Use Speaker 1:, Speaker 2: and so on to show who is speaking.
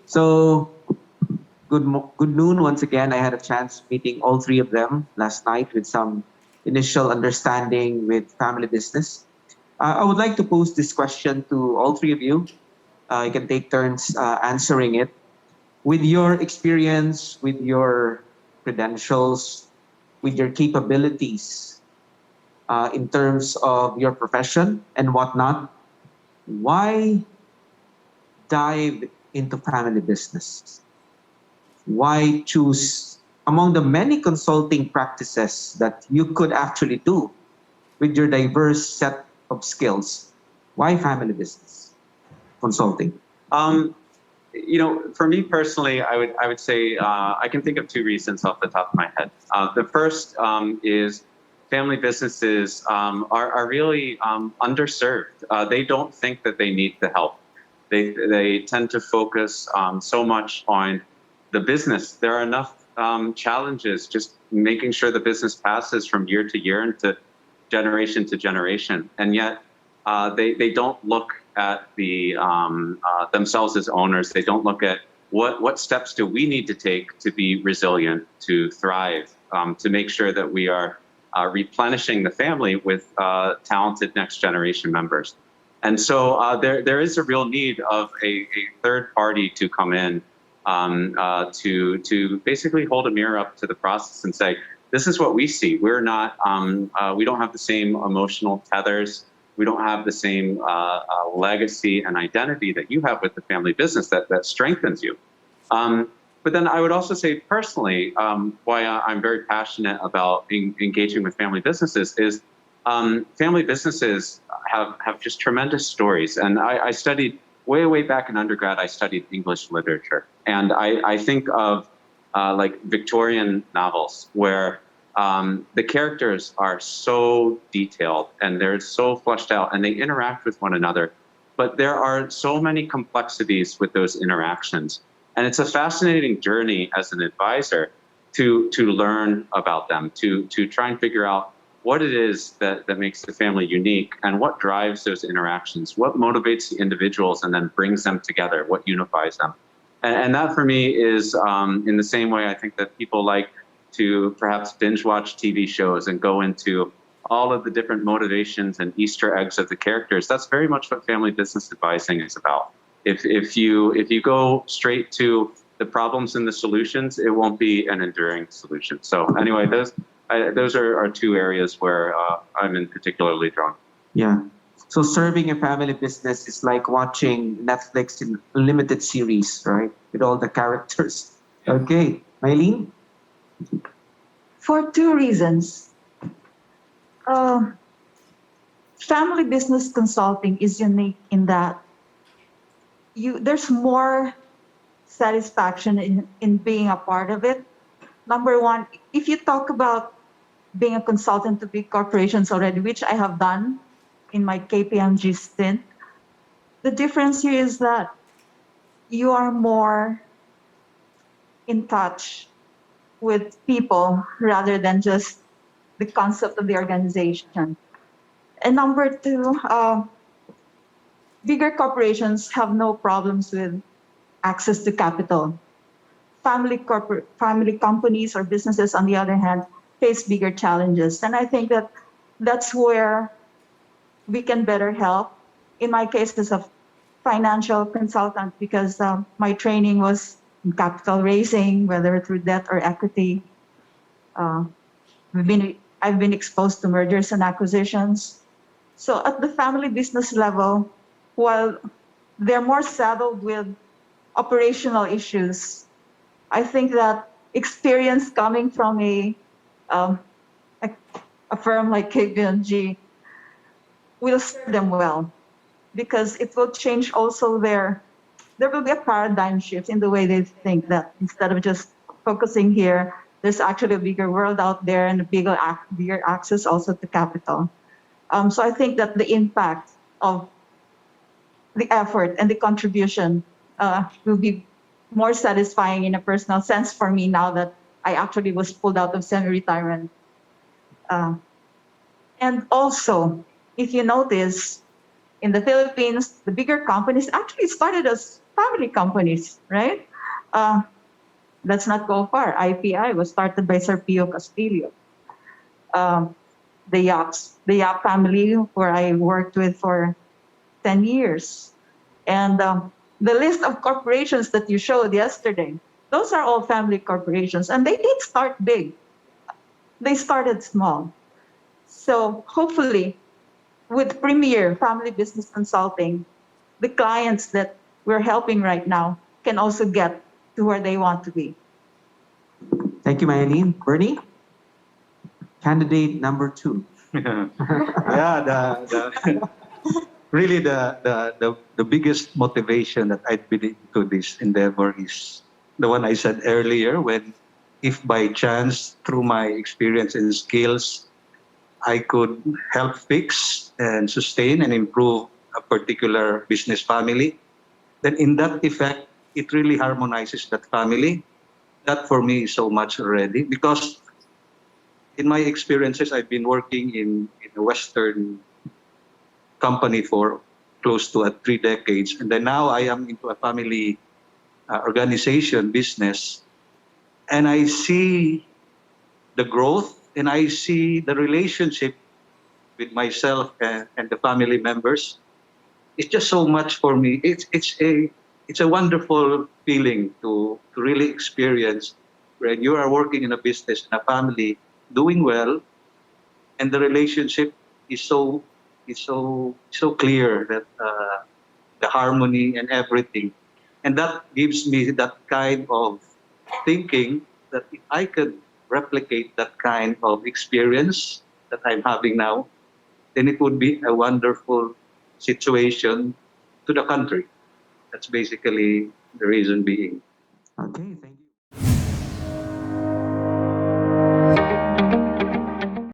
Speaker 1: So good noon once again. I had a chance meeting all three of them last night with some initial understanding with family business. I would like to pose this question to all three of you. You can take turns answering it. With your experience, with your credentials, with your capabilities in terms of your profession and whatnot, why dive into family business? Why choose among the many consulting practices that you could actually do with your diverse set of skills? Why family business consulting?
Speaker 2: For me personally, I would say I can think of two reasons off the top of my head. The first is family businesses are really underserved. They don't think that they need the help. They tend to focus so much on the business. There are enough challenges just making sure the business passes from year to year and to generation, and yet they don't look at the themselves as owners. They don't look at what steps do we need to take to be resilient, to thrive, to make sure that we are replenishing the family with talented next generation members. And so there is a real need of a third party to come in to basically hold a mirror up to the process and say, this is what we see. We're not, we don't have the same emotional tethers. We don't have the same legacy and identity that you have with the family business that strengthens you. But then I would also say personally, why I'm very passionate about engaging with family businesses is family businesses have just tremendous stories. And I studied way back in undergrad, I studied English literature. And I think of like Victorian novels where the characters are so detailed and they're so fleshed out and they interact with one another. But there are so many complexities with those interactions. And it's a fascinating journey as an advisor to learn about them, to try and figure out what it is that makes the family unique and what drives those interactions, what motivates the individuals and then brings them together, what unifies them. And that for me is in the same way I think that people like to perhaps binge watch TV shows and go into all of the different motivations and Easter eggs of the characters. That's very much what family business advising is about. If you go straight to the problems and the solutions, it won't be an enduring solution. So anyway, those are two areas where I'm in particularly drawn.
Speaker 1: Yeah. So serving a family business is like watching Netflix in limited series, right? With all the characters. Okay, Mylene?
Speaker 3: For two reasons. Family business consulting is unique in that there's more satisfaction in being a part of it. Number one, if you talk about being a consultant to big corporations already, which I have done in my KPMG stint, the difference here is that you are more in touch with people rather than just the concept of the organization. And number two, bigger corporations have no problems with access to capital. Family companies or businesses, on the other hand, face bigger challenges. And I think that that's where we can better help. In my case, as a financial consultant, because my training was in capital raising, whether through debt or equity. I've been exposed to mergers and acquisitions. So at the family business level, while they're more saddled with operational issues, I think that experience coming from a firm like KPMG will serve them well, because it will change also there will be a paradigm shift in the way they think, that instead of just focusing here, there's actually a bigger world out there and a bigger access also to capital. So I think that the impact of the effort and the contribution will be more satisfying in a personal sense for me now that I actually was pulled out of semi-retirement. And also, if you notice, in the Philippines, the bigger companies actually started as family companies, right? Uh, let's not go far. IPI was started by Sir Pio Castillo. Um, the Yap family, where I worked with for 10 years. And the list of corporations that you showed yesterday, those are all family corporations. And they did start big. They started small. So hopefully, with Premier Family Business Consulting, the clients that we're helping right now can also get to where they want to be.
Speaker 1: Thank you, Mylene. Bernie, candidate number 2.
Speaker 4: Yeah, really the biggest motivation that I put into this endeavor is the one I said earlier, when if by chance through my experience and skills I could help fix and sustain and improve a particular business family, then in that effect it really harmonizes that family. That for me is so much already, because in my experiences I've been working in a Western company for close to 3 decades, and then now I am into a family organization business, and I see the growth and I see the relationship with myself and the family members. It's just so much for me. It's a wonderful feeling to really experience when you are working in a business and a family doing well, and the relationship is so clear that the harmony and everything, and that gives me that kind of thinking that if I could replicate that kind of experience that I'm having now, then it would be a wonderful situation to the country. That's basically the reason being.
Speaker 1: Okay,